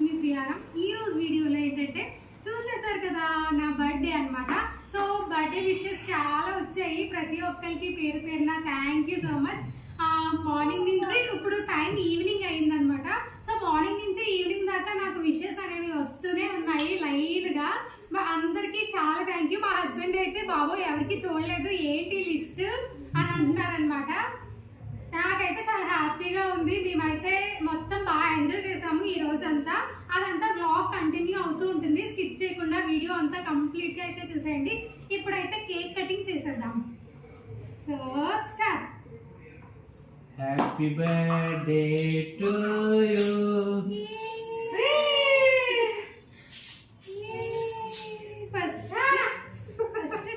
లక్ష్మీ ప్రియారం. ఈ రోజు వీడియోలో ఏంటంటే చూసేశారు కదా నా బర్త్డే అన్నమాట. సో బర్త్డే విషెస్ చాలా వచ్చాయి, ప్రతి ఒక్కరికి పేరు పేరున thank you so much. Morning నుంచి ఇప్పుడు టైం ఈవినింగ్ అయిందనమాట. సో మార్నింగ్ నుంచి ఈవినింగ్ దాకా నాకు విషెస్ అనేవి వస్తూనే ఉన్నాయి లైన్గా. అందరికీ చాలా థ్యాంక్ యూ. మా హస్బెండ్ అయితే బాబోయ్ ఎవరికి చూడలేదు ఏంటి లిస్ట్ అని అంటున్నారనమాట. నాకైతే చాలా హ్యాపీగా ఉంది. మేమైతే మొత్తం బాగా ఎంజాయ్ చేసాము ఈ రోజంతా. అదంతా వ్లాగ్ కంటిన్యూ అవుతూ ఉంటుంది, స్కిప్ చేయకుండా వీడియో అంతా కంప్లీట్గా అయితే చూసేయండి. ఇప్పుడైతే కేక్ కటింగ్ చేసేద్దాం. So start. Happy birthday to you. First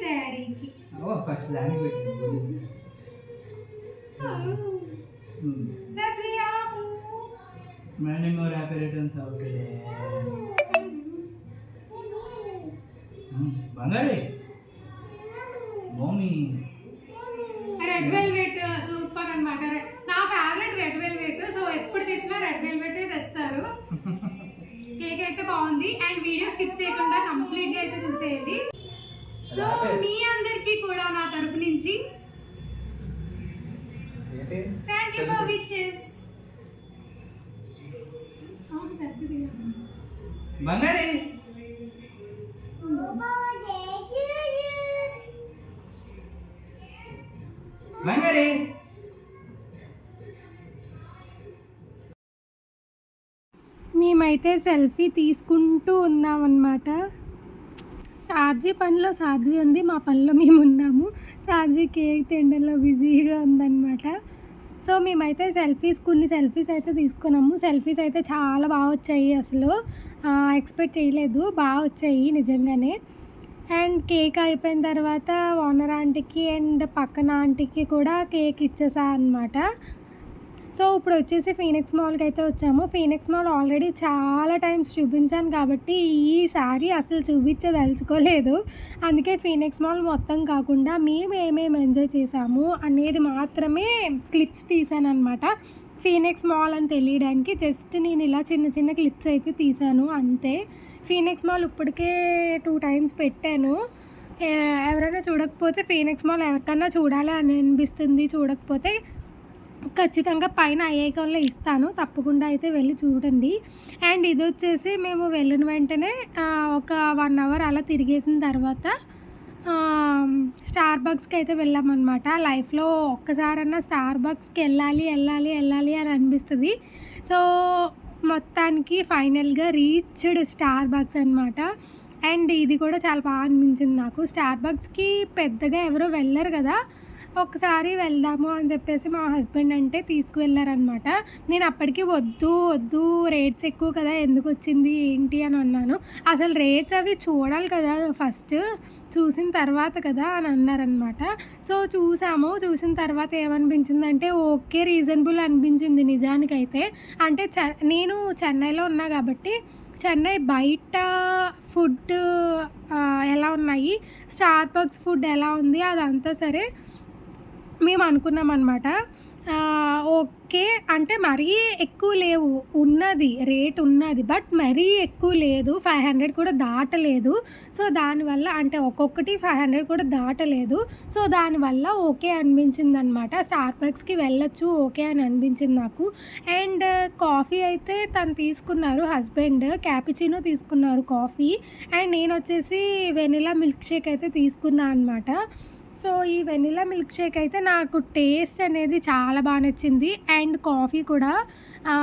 డాడీకి. ఫస్ట్ దానికి పెట్టింది. Many more happy returns of the day. Bangare. Mommy. Red velvet super అన్నమాట. నా ఫేవరెట్ రెడ్ వెల్వెట్. సో ఎప్పుడు తెచ్చినా రెడ్ వెల్వెట్ తెస్తారు. కేక్ అయితే బాగుంది. అండ్ వీడియో స్కిప్ చేయకుండా కంప్లీట్ గా అయితే చూసేయండి. సో మీ అందరికి కూడా నా తరపు నుంచి థ్యాంక్ యూ ఫర్ విషెస్. బంగారే బంగారే మేమైతే సెల్ఫీ తీసుకుంటూ ఉన్నామన్నమాట. సాధ్వి పనిలో సాధ్వి ఉంది, మా పనిలో మేము ఉన్నాము. సాధ్వి కేక్ తినడంలో బిజీగా ఉందన్నమాట. సో మేమైతే కొన్ని సెల్ఫీస్ అయితే తీసుకున్నాము. సెల్ఫీస్ అయితే చాలా బాగా వచ్చాయి, అసలు ఎక్స్పెక్ట్ చేయలేదు, బాగా వచ్చాయి నిజంగానే. అండ్ కేక్ అయిపోయిన తర్వాత ఓనర్ ఆంటీకి అండ్ పక్కన ఆంటీకి కూడా కేక్ ఇచ్చేసా అనమాట. సో ఇప్పుడు వచ్చేసి ఫీనిక్స్ మాల్కి అయితే వచ్చాము. ఫీనిక్స్ మాల్ ఆల్రెడీ చాలా టైమ్స్ చూపించాను కాబట్టి ఈసారి అసలు చూపించదలుచుకోలేదు. అందుకే ఫీనిక్స్ మాల్ మొత్తం కాకుండా మేము ఏమేమి ఎంజాయ్ చేసాము అనేది మాత్రమే క్లిప్స్ తీసాను అనమాట. ఫీనిక్స్ మాల్ అని తెలియడానికి జస్ట్ నేను ఇలా చిన్న చిన్న క్లిప్స్ అయితే తీసాను అంతే. ఫీనిక్స్ మాల్ ఇప్పటికే 2 times పెట్టాను. ఎవరైనా చూడకపోతే ఫీనిక్స్ మాల్ ఎవరికన్నా చూడాలి అని అనిపిస్తుంది, చూడకపోతే ఖచ్చితంగా పైన ఐకాన్లో ఇస్తాను, తప్పకుండా అయితే వెళ్ళి చూడండి. అండ్ ఇది వచ్చేసి మేము వెళ్ళిన వెంటనే ఒక 1 hour అలా తిరిగేసిన తర్వాత స్టార్ బక్స్కి అయితే వెళ్ళామన్నమాట. లైఫ్లో ఒక్కసారన్నా స్టార్ బక్స్కి వెళ్ళాలి అని అనిపిస్తుంది. సో మొత్తానికి ఫైనల్గా రీచ్డ్ స్టార్ బక్స్ అనమాట. అండ్ ఇది కూడా చాలా బాగా అనిపించింది నాకు. స్టార్ బక్స్కి పెద్దగా ఎవరో వెళ్ళరు కదా, ఒకసారి వెళ్దాము అని చెప్పేసి మా హస్బెండ్ అంటే తీసుకువెళ్ళారనమాట. నేను అప్పటికి వద్దు రేట్స్ ఎక్కువ కదా, ఎందుకు వచ్చింది ఏంటి అని అన్నాను. అసలు రేట్స్ అవి చూడాలి కదా, ఫస్ట్ చూసిన తర్వాత కదా అని అన్నారనమాట. సో చూసిన తర్వాత ఏమనిపించిందంటే ఓకే రీజనబుల్ అనిపించింది నిజానికైతే. అంటే నేను చెన్నైలో ఉన్నా కాబట్టి చెన్నై బయట ఫుడ్ ఎలా ఉన్నాయి, స్టార్ బక్స్ ఫుడ్ ఎలా ఉంది అదంతా సరే మేము అనుకున్నాం అనమాట. ఓకే అంటే మరీ ఎక్కువ లేవు, ఉన్నది రేట్ ఉన్నది, బట్ మరీ ఎక్కువ లేదు, 500 కూడా దాటలేదు. సో దానివల్ల అంటే ఒక్కొక్కటి 500 కూడా దాటలేదు. సో దానివల్ల ఓకే అనిపించింది అనమాట. స్టార్ బక్స్కి వెళ్ళొచ్చు ఓకే అని అనిపించింది నాకు. అండ్ కాఫీ అయితే తను తీసుకున్నారు, హస్బెండ్ క్యాపుచినో తీసుకున్నారు కాఫీ. అండ్ నేను వచ్చేసి వెనిలా మిల్క్ షేక్ అయితే తీసుకున్నాను అనమాట. సో ఈ వెనిలా మిల్క్ షేక్ అయితే నాకు టేస్ట్ అనేది చాలా బాగా నచ్చింది. అండ్ కాఫీ కూడా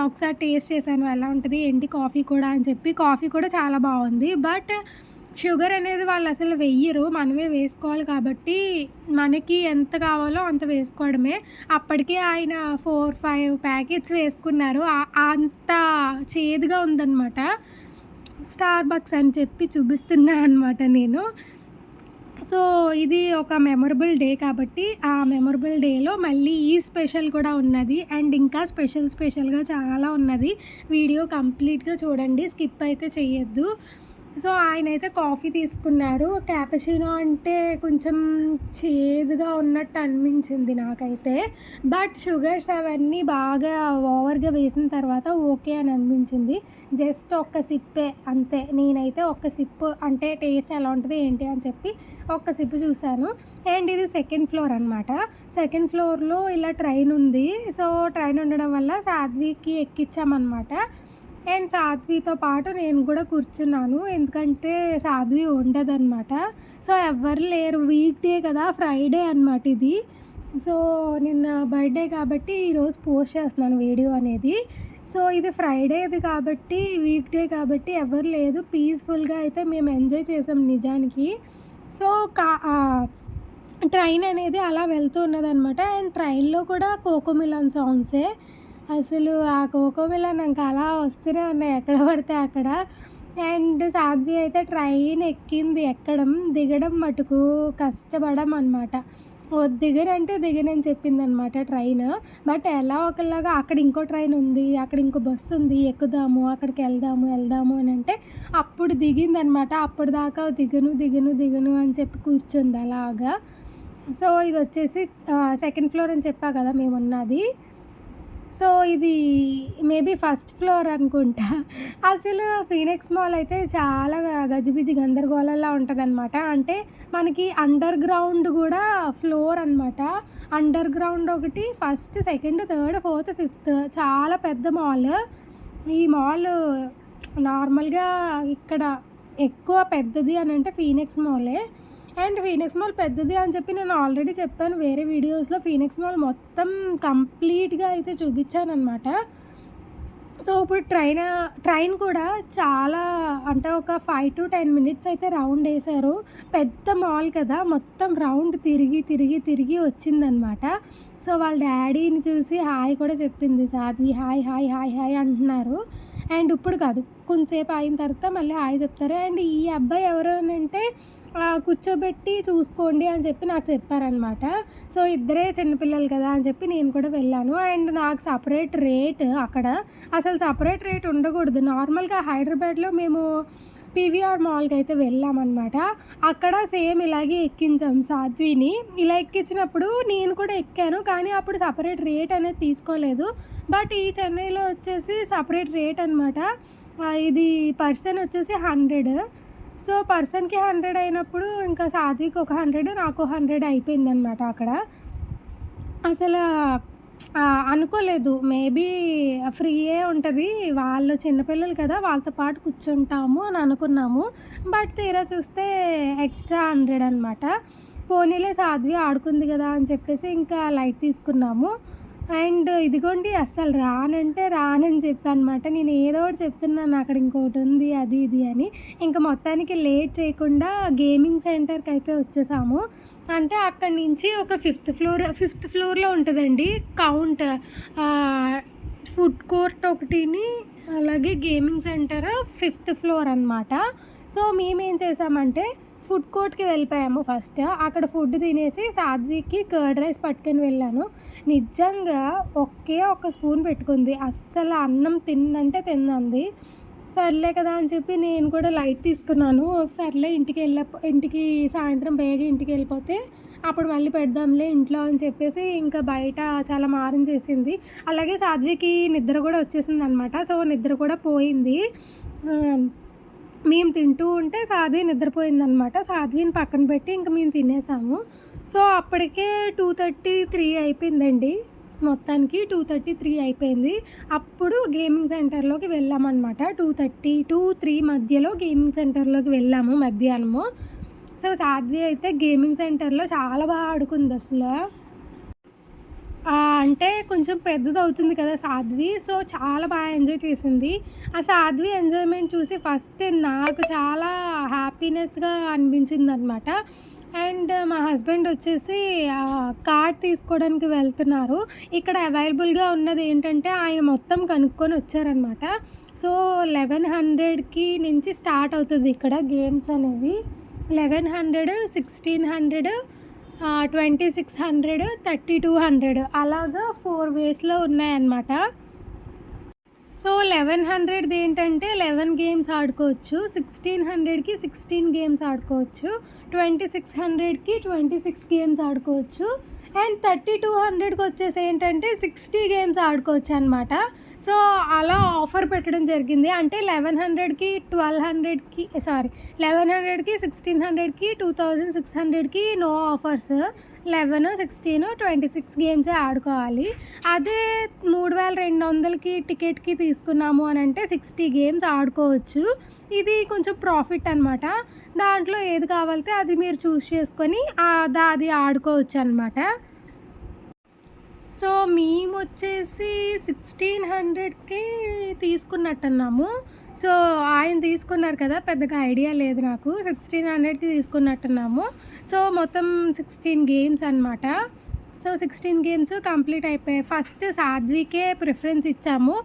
ఒకసారి టేస్ట్ చేశాను ఎలా ఉంటుంది ఏంటి కాఫీ కూడా అని చెప్పి. కాఫీ కూడా చాలా బాగుంది. బట్ షుగర్ అనేది వాళ్ళు అసలు వెయ్యరు, మనమే వేసుకోవాలి కాబట్టి మనకి ఎంత కావాలో అంత వేసుకోవడమే. అప్పటికే ఆయన 4-5 ప్యాకెట్స్ వేసుకున్నారు. అంత చేదుగా ఉందన్నమాట. స్టార్ బక్స్ అని చెప్పి చూపిస్తున్నా అనమాట నేను. సో ఇది ఒక మెమొరబుల్ డే కాబట్టి ఆ మెమొరబుల్ డేలో మళ్ళీ ఈ స్పెషల్ కూడా ఉన్నది. అండ్ ఇంకా స్పెషల్గా చాలా ఉన్నది. వీడియో కంప్లీట్గా చూడండి, స్కిప్ అయితే చేయొద్దు. సో ఆయనైతే కాఫీ తీసుకున్నారు. క్యాపుచినో అంటే కొంచెం చేదుగా ఉన్నట్టు అనిపించింది నాకైతే. బట్ షుగర్స్ అవన్నీ బాగా ఓవర్‌గా వేసిన తర్వాత ఓకే అని అనిపించింది. జస్ట్ ఒక్క సిప్పే అంతే. నేనైతే ఒక్క సిప్ అంటే టేస్ట్ ఎలా ఉంటది ఏంటి అని చెప్పి ఒక్క సిప్ చూసాను. అండ్ ఇది సెకండ్ ఫ్లోర్ అనమాట. సెకండ్ ఫ్లోర్‌లో ఇలా ట్రైన్ ఉంది. సో ట్రైన్ ఉండడం వల్ల సాధ్వికి ఎక్కించామనమాట. అండ్ సాధ్వితో పాటు నేను కూడా కూర్చున్నాను. ఎందుకంటే సాధ్వి ఉండదనమాట. సో ఎవ్వరు లేరు. వీక్ డే కదా! ఫ్రైడే అనమాట ఇది. సో నిన్న బర్త్‌డే కాబట్టి ఈరోజు పోస్ట్ చేస్తున్నాను వీడియో అనేది. సో ఇది ఫ్రైడేది కాబట్టి వీక్ డే కాబట్టి ఎవరు లేదు. పీస్‌ఫుల్‌గా అయితే మేము ఎంజాయ్ చేసాం నిజానికి. సో ట్రైన్ అనేది అలా వెళ్తూ ఉన్నదనమాట. అండ్ ట్రైన్‌లో కూడా కోకోమిలన్ సాంగ్సే. అసలు ఆ కోకోమిలన్ ఇంక అలా వస్తూనే ఉన్నాయి ఎక్కడ పడితే అక్కడ. అండ్ సాధ్వి అయితే ట్రైన్ ఎక్కింది ఎక్కడం, దిగడం మటుకు కష్టపడం అనమాట. దిగనంటే దిగనని చెప్పిందనమాట ట్రైన్. బట్ ఎలా ఒకలాగా అక్కడ ఇంకో ట్రైన్ ఉంది, అక్కడ ఇంకో బస్సు ఉంది, ఎక్కుదాము, అక్కడికి వెళ్దాము అని అంటే అప్పుడు దిగిందనమాట. అప్పటిదాకా దిగను అని చెప్పి కూర్చుంది అలాగా. సో ఇది వచ్చేసి సెకండ్ ఫ్లోర్ అని చెప్పా కదా మేమున్నది. సో ఇది మేబీ ఫస్ట్ ఫ్లోర్ అనుకుంటా. అసలు ఫీనిక్స్ మాల్ అయితే చాలా గజిబిజి గందరగోళంలా ఉంటదనమాట. అంటే మనకి అండర్ గ్రౌండ్ గూడా ఫ్లోర్ అనమాట. అండర్ గ్రౌండ్ ఒకటి, first, second, third, fourth, fifth చాలా పెద్ద మాల్. ఈ మాల్ నార్మల్‌గా ఇక్కడ ఎక్కువ పెద్దది అని అంటే ఫీనిక్స్ మాలే. అండ్ ఫీనిక్స్ మాల్ పెద్దది అని చెప్పి నేను ఆల్రెడీ చెప్పాను వేరే వీడియోస్‌లో. ఫీనిక్స్ మాల్ మొత్తం కంప్లీట్‌గా అయితే చూపించాననమాట. సో ఇప్పుడు ట్రైన్ కూడా చాలా అంటే ఒక 5-10 మినిట్స్ అయితే రౌండ్ వేశారు. పెద్ద మాల్ కదా! మొత్తం రౌండ్ తిరిగి వచ్చిందనమాట. సో వాళ్ళ డ్యాడీని చూసి హాయ్ కూడా చెప్పింది సాధ్వి. హాయ్ అంటున్నారు. అండ్ ఇప్పుడు కాదు, కొంతసేపు అయిన తర్వాత మళ్ళీ హాయ్ చెప్తారు. అండ్ ఈ అబ్బాయి ఎవరు అనంటే కూర్చోబెట్టి చూసుకోండి అని చెప్పి నాకు చెప్పారనమాట. సో ఇద్దరే చిన్నపిల్లలు కదా అని చెప్పి నేను కూడా వెళ్ళాను. అండ్ నాకు సెపరేట్ రేట్ అక్కడ అసలు సెపరేట్ రేట్ ఉండకూడదు. నార్మల్‌గా హైదరాబాద్‌లో మేము పీవీఆర్ మాల్‌కి అయితే వెళ్ళామనమాట. అక్కడ సేమ్ ఇలాగే ఎక్కించాం సాధ్విని. ఇలా ఎక్కించినప్పుడు నేను కూడా ఎక్కాను. కానీ అప్పుడు సెపరేట్ రేట్ అనేది తీసుకోలేదు. బట్ ఈ చెన్నైలో వచ్చేసి సెపరేట్ రేట్ అనమాట. ఇది పర్సన్ వచ్చేసి 100. సో పర్సన్‌కి 100 అయినప్పుడు ఇంకా సాధ్వికి ఒక 100, నాకు 100 అయిపోయిందనమాట అక్కడ. అసలు అనుకోలేదు. మేబీ ఫ్రీయే ఉంటది. వాళ్ళు చిన్నపిల్లలు కదా! వాళ్ళతో పాటు కూర్చుంటాము అని అనుకున్నాము. బట్ తీరా చూస్తే ఎక్స్ట్రా 100 అనమాట. పోనీలే సాధ్వి ఆడుకుంది కదా అని చెప్పేసి ఇంకా లైట్ తీసుకున్నాము. అండ్ ఇదిగోండి అస్సలు రానంటే రానని చెప్పానమాట. నేను ఏదో ఒకటి చెప్తున్నాను అక్కడ ఇంకోటి ఉంది అది ఇది అని. ఇంక మొత్తానికి లేట్ చేయకుండా గేమింగ్ సెంటర్‌కి అయితే వచ్చేసాము. అంటే అక్కడి నుంచి ఒక ఫిఫ్త్ ఫ్లోర్‌లో ఉంటదండి కౌంట్. ఫుడ్ కోర్ట్ ఒకటిని, అలాగే గేమింగ్ సెంటర్ ఫిఫ్త్ ఫ్లోర్ అనమాట. సో మేమేం చేసామంటే ఫుడ్ కోర్ట్‌కి వెళ్ళిపోయాము ఫస్ట్. అక్కడ ఫుడ్ తినేసి సాధ్వికి కర్డ్ రైస్ పట్టుకొని వెళ్ళాను. నిజంగా ఒకే ఒక్క స్పూన్ పెట్టుకుంది. అస్సలు అన్నం తిందంది. సర్లే కదా అని చెప్పి నేను కూడా లైట్ తీసుకున్నాను. సర్లే ఇంటికి సాయంత్రం బేగా ఇంటికెళ్ళిపోతే అప్పుడు మళ్ళీ పెడదాంలే ఇంట్లో అని చెప్పేసి ఇంకా బయట చాలా మారం చేసింది. అలాగే సాధ్వికి నిద్ర కూడా వచ్చేసిందనమాట. సో నిద్ర కూడా పోయింది. మేము తింటూ ఉంటే సాధ్వి నిద్రపోయిందనమాట. సాధ్విని పక్కన పెట్టి ఇంక మేము తినేసాము. సో అప్పటికే 2:30, 3 అయిపోయిందండి. మొత్తానికి 2:30, 3 అయిపోయింది. అప్పుడు గేమింగ్ సెంటర్‌లోకి వెళ్ళామనమాట. 2:30-3 మధ్యలో గేమింగ్ సెంటర్‌లోకి వెళ్ళాము మధ్యాహ్నము. సో సాధ్వి అయితే గేమింగ్ సెంటర్‌లో చాలా బాగా ఆడుకుంది అసలు. అంటే కొంచెం పెద్దదవుతుంది కదా సాధ్వి. సో చాలా బాగా ఎంజాయ్ చేసింది. ఆ సాధ్వి ఎంజాయ్‌మెంట్ చూసి ఫస్ట్ నాకు చాలా హ్యాపీనెస్‌గా అనిపించిందనమాట. అండ్ మా హస్బెండ్ వచ్చేసి కార్డ్ తీసుకోవడానికి వెళ్తున్నారు. ఇక్కడ అవైలబుల్‌గా ఉన్నది ఏంటంటే ఆయన మొత్తం కనుక్కొని వచ్చారనమాట. సో 1100కి నుంచి స్టార్ట్ అవుతుంది ఇక్కడ గేమ్స్ అనేవి. 1100, 1600, 2600, 3200 అలాగా 4 వేస్‌లో ఉన్నాయన్నమాట. సో 1100ది ఏంటంటే 11 గేమ్స్ ఆడుకోవచ్చు. 1600కి 16 గేమ్స్ ఆడుకోవచ్చు. 2600కి 26 గేమ్స్ ఆడుకోవచ్చు. అండ్ 3200కి వచ్చేసి ఏంటంటే 60 గేమ్స్ ఆడుకోవచ్చు అనమాట. సో అలా ఆఫర్ పెట్టడం జరిగింది. అంటే 1100కి 1200కి 1100కి 1600కి 2600కి నో ఆఫర్స్. 11, 16, 26 గేమ్సే ఆడుకోవాలి. అదే 3200కి టికెట్కి తీసుకున్నాము అని అంటే 60 గేమ్స్ ఆడుకోవచ్చు. ఇది కొంచెం ప్రాఫిట్ అనమాట. దాంట్లో ఏది కావాలితే అది మీరు చూస్ చేసుకొని అది ఆడుకోవచ్చు అనమాట. సో మేమొచ్చేసి 1600కి తీసుకున్నట్టున్నాము. సో ఆయన తీసుకున్నారు కదా, పెద్దగా ఐడియా లేదు నాకు. 1600కి తీసుకున్నట్టున్నాము. సో మొత్తం 16 గేమ్స్ అనమాట. సో 16 గేమ్స్ కంప్లీట్ అయిపోయాయి. ఫస్ట్ సాధ్వికే ప్రిఫరెన్స్ ఇచ్చాము.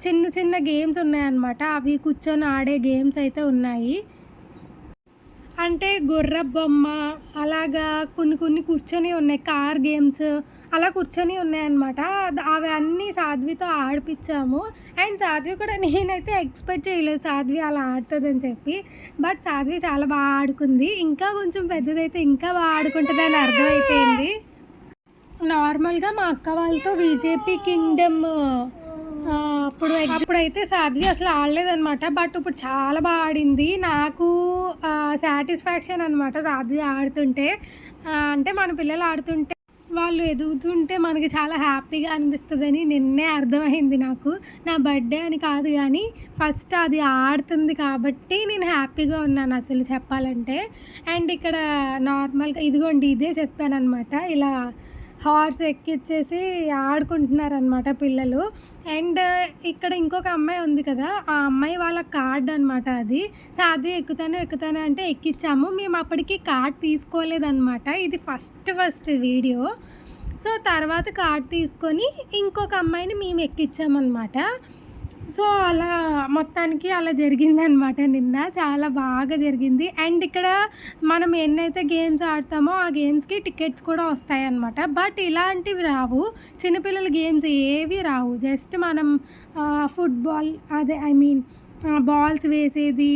చిన్న చిన్న గేమ్స్ ఉన్నాయన్నమాట. అవి కూర్చొని ఆడే గేమ్స్ అయితే ఉన్నాయి. అంటే గుర్రపు బొమ్మ అలాగా కొన్ని కూర్చొని ఉన్నాయి. కార్ గేమ్స్ అలా కూర్చొని ఉన్నాయన్నమాట. అవి అన్నీ సాధ్వితో ఆడిపించాము. అండ్ సాధ్వి కూడా నేనైతే ఎక్స్పెక్ట్ చేయలేదు సాధ్వి అలా ఆడుతుందని చెప్పి. బట్ సాధ్వి చాలా బాగా ఆడుకుంది. ఇంకా కొంచెం పెద్దదైతే ఇంకా బాగా ఆడుకుంటుందని అర్థమైపోయింది. నార్మల్గా మా అక్క వాళ్ళతో విజేపీ కింగ్డమ్ అప్పుడైతే సాధ్వి అసలు ఆడలేదనమాట. బట్ ఇప్పుడు చాలా బాగా ఆడింది. నాకు సాటిస్ఫాక్షన్ అనమాట సాధ్వి ఆడుతుంటే. అంటే మన పిల్లలు ఆడుతుంటే వాళ్ళు ఎదుగుతుంటే మనకి చాలా హ్యాపీగా అనిపిస్తుందని నిన్నే అర్థమైంది నాకు. నా బర్త్డే అని కాదు కానీ ఫస్ట్ అది ఆడుతుంది కాబట్టి నేను హ్యాపీగా ఉన్నాను అసలు చెప్పాలంటే. అండ్ ఇక్కడ నార్మల్గా ఇదిగోండి ఇదే చెప్పానమాట. ఇలా హార్స్ ఎక్కిచ్చేసి ఆడుకుంటున్నారనమాట పిల్లలు. అండ్ ఇక్కడ ఇంకొక అమ్మాయి ఉంది కదా, ఆ అమ్మాయి వాళ్ళ కార్డ్ అనమాట అది. సాధ్వి ఎక్కుతాను అంటే ఎక్కించాము. మేము అప్పటికి కార్డ్ తీసుకోలేదన్నమాట. ఇది ఫస్ట్ వీడియో. సో తర్వాత కార్డ్ తీసుకొని ఇంకొక అమ్మాయిని మేము ఎక్కించామన్నమాట. సో అలా మొత్తానికి అలా జరిగిందనమాట నిన్న. చాలా బాగా జరిగింది. అండ్ ఇక్కడ మనం ఎన్నైతే గేమ్స్ ఆడతామో ఆ గేమ్స్కి టికెట్స్ కూడా వస్తాయన్నమాట. బట్ ఇలాంటివి రావు. చిన్నపిల్లల గేమ్స్ ఏవి రావు. జస్ట్ మనం ఫుట్బాల్ బాల్స్ వేసేది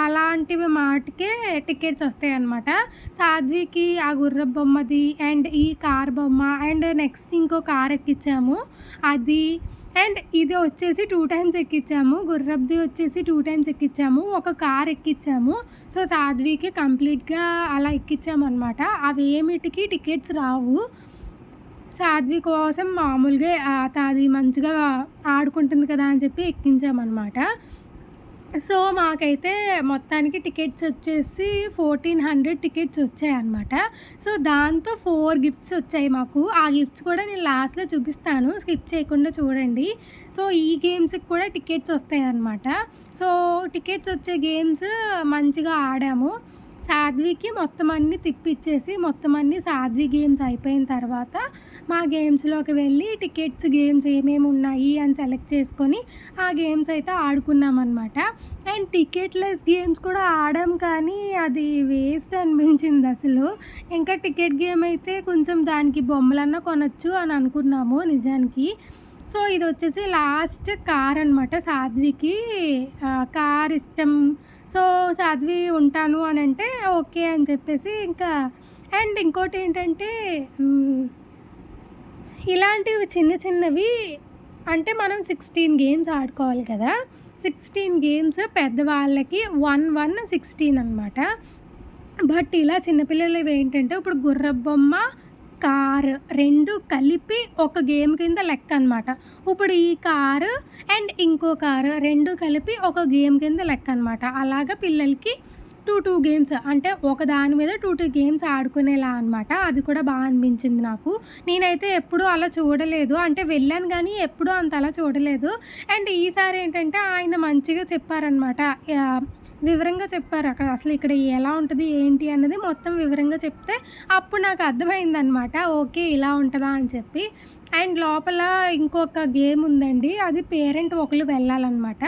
అలాంటివి మాటకే టికెట్స్ వస్తాయి అన్నమాట. సాధ్వికి ఆ గుర్రపు బొమ్మది అండ్ ఈ కార్ బొమ్మ అండ్ నెక్స్ట్ ఇంకో కార్ ఎక్కించాము అది. అండ్ ఇది వచ్చేసి 2 టైమ్స్ ఎక్కించాము. గుర్రబ్ది వచ్చేసి 2 టైమ్స్ ఎక్కించాము. ఒక కార్ ఎక్కించాము. సో సాధ్వికి కంప్లీట్గా అలా ఎక్కించాము అనమాట. అవి ఏమిటికి టికెట్స్ రావు. సాధ్వి కోసం మామూలుగా అది మంచిగా ఆడుకుంటుంది కదా అని చెప్పి ఎక్కించామన్నమాట. సో మాకైతే మొత్తానికి టికెట్స్ వచ్చేసి 1400 టికెట్స్ వచ్చాయన్నమాట. సో దాంతో 4 గిఫ్ట్స్ వచ్చాయి మాకు. ఆ గిఫ్ట్స్ కూడా నేను లాస్ట్లో చూపిస్తాను, స్కిప్ చేయకుండా చూడండి. సో ఈ గేమ్స్కి కూడా టికెట్స్ వస్తాయన్నమాట. సో టికెట్స్ వచ్చే గేమ్స్ మంచిగా ఆడాము. సాధ్వికి మొత్తం అన్నీ తిప్పిచ్చేసి మొత్తం అన్నీ సాధ్వి గేమ్స్ అయిపోయిన తర్వాత మా గేమ్స్లోకి వెళ్ళి టికెట్స్ గేమ్స్ ఏమేమి ఉన్నాయి అని సెలెక్ట్ చేసుకొని ఆ గేమ్స్ అయితే ఆడుకున్నామన్నమాట. అండ్ టికెట్లెస్ గేమ్స్ కూడా ఆడాం కానీ అది వేస్ట్ అనిపించింది అసలు. ఇంకా టికెట్ గేమ్ అయితే కొంచెం దానికి బొమ్మలన్నా కొనచ్చు అని అనుకున్నాము నిజానికి. సో ఇది వచ్చేసి లాస్ట్ కార్ అనమాట. సాధ్వికి కార్ ఇష్టం. సో సాధ్వి ఉంటాను అని అంటే ఓకే అని చెప్పేసి ఇంకా. అండ్ ఇంకోటి ఏంటంటే ఇలాంటివి చిన్నవి అంటే మనం 16 గేమ్స్ ఆడుకోవాలి కదా. 16 గేమ్స్ పెద్దవాళ్ళకి 1, 16 అనమాట. బట్ ఇలా చిన్నపిల్లలవి ఏంటంటే ఇప్పుడు గుర్రపు బొమ్మ కారు 2 కలిపి ఒక గేమ్ కింద లెక్క అనమాట. ఇప్పుడు ఈ కారు అండ్ ఇంకో కారు 2 కలిపి ఒక గేమ్ కింద లెక్క అనమాట. అలాగా పిల్లలకి 2 గేమ్స్ అంటే ఒక దాని మీద 2 గేమ్స్ ఆడుకునేలా అనమాట. అది కూడా బాగా అనిపించింది నాకు. నేనైతే ఎప్పుడూ అలా చూడలేదు. అంటే వెళ్ళాను కానీ ఎప్పుడూ అంత అలా చూడలేదు. అండ్ ఈసారి ఏంటంటే ఆయన మంచిగా చెప్పారనమాట. వివరంగా చెప్పారు. అక్కడ అసలు ఇక్కడ ఎలా ఉంటుంది ఏంటి అన్నది మొత్తం వివరంగా చెప్తే అప్పుడు నాకు అర్థమైందనమాట. ఓకే ఇలా ఉంటుందా అని చెప్పి. అండ్ లోపల ఇంకొక గేమ్ ఉందండి. అది పేరెంట్ ఒకళ్ళు వెళ్ళాలన్నమాట.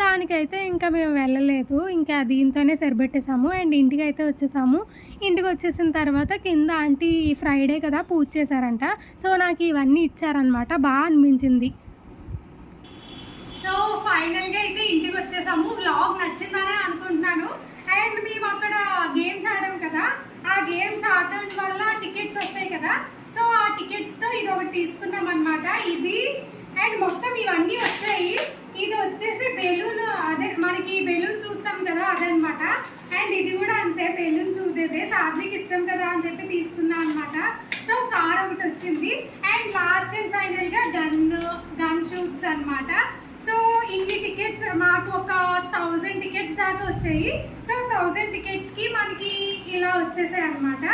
దానికైతే ఇంకా మేము వెళ్ళలేదు. ఇంకా దీంతోనే సరిపెట్టేసాము. అండ్ ఇంటికి అయితే వచ్చేసాము. ఇంటికి వచ్చేసిన తర్వాత కింద ఆంటీ ఫ్రైడే కదా పూజ చేశారంట. సో నాకు ఇవన్నీ ఇచ్చారనమాట. బాగా అనిపించింది. సో ఫైనల్గా అయితే ఇంటికి వచ్చేసాము. వ్లాగ్ నచ్చిందనే అనుకుంటున్నాను. అండ్ మేము అక్కడ గేమ్స్ ఆడాం కదా, ఆ గేమ్స్ ఆడటం వల్ల టికెట్స్ వస్తాయి కదా, సో ఆ టికెట్స్తో ఇది ఒకటి తీసుకున్నాం అనమాట. ఇది అండ్ మొత్తం ఇవన్నీ వచ్చాయి. ఇది వచ్చేసి బెలూన్, అదే మనకి బెలూన్ చూస్తాం కదా అదనమాట. అండ్ ఇది కూడా అంతే, బెలూన్ చూదేదే, సాధ్వికి ఇష్టం కదా అని చెప్పి తీసుకున్నాం అనమాట. సో కార్ ఒకటి వచ్చింది. అండ్ లాస్ట్ అండ్ ఫైనల్గా గన్ షూట్స్ అనమాట. సో ఇన్ని టికెట్స్ మాకు ఒక 1000 టికెట్స్ దాకా వచ్చాయి. సో 1000 టికెట్స్కి మనకి ఇలా వచ్చేసాయి అనమాట.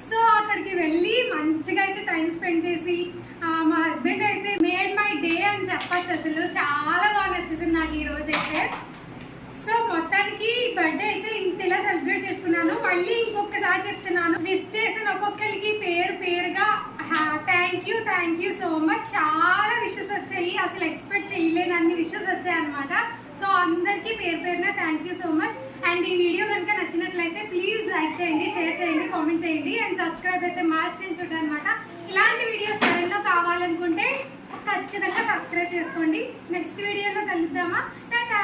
సో అక్కడికి వెళ్ళి మంచిగా అయితే టైం స్పెండ్ చేసి మా హస్బెండ్ అయితే మేడ్ మై డే అని చెప్పచ్చు. అసలు చాలా బాగా నచ్చేసింది నాకు ఈ రోజు అయితే. సో మొత్తానికి బర్త్డే అయితే ఇంతలా సెలబ్రేట్ చేసుకున్నాను. మళ్ళీ ఇంకొకసారి చెప్తున్నాను, విష్ చేసిన ఒక్కొక్కరికి పేరు పేరుగా థ్యాంక్ యూ సో మచ్. చాలా విషెస్ వచ్చాయి, అసలు ఎక్స్పెక్ట్ చేయలేని అన్ని విషెస్ వచ్చాయి అనమాట. సో అందరికీ పేరు పేరున thank you so much. And ఈ వీడియో కనుక నచ్చినట్లయితే ప్లీజ్ లైక్ చేయండి, షేర్ చేయండి, కామెంట్ చేయండి. అండ్ సబ్స్క్రైబ్ అయితే మస్ట్ అండ్ షుడ్ అనమాట. ఇలాంటి వీడియోస్ మరెన్నో కావాలనుకుంటే ఖచ్చితంగా సబ్స్క్రైబ్ చేసుకోండి. నెక్స్ట్ వీడియోలో కలుద్దామా? టాటా.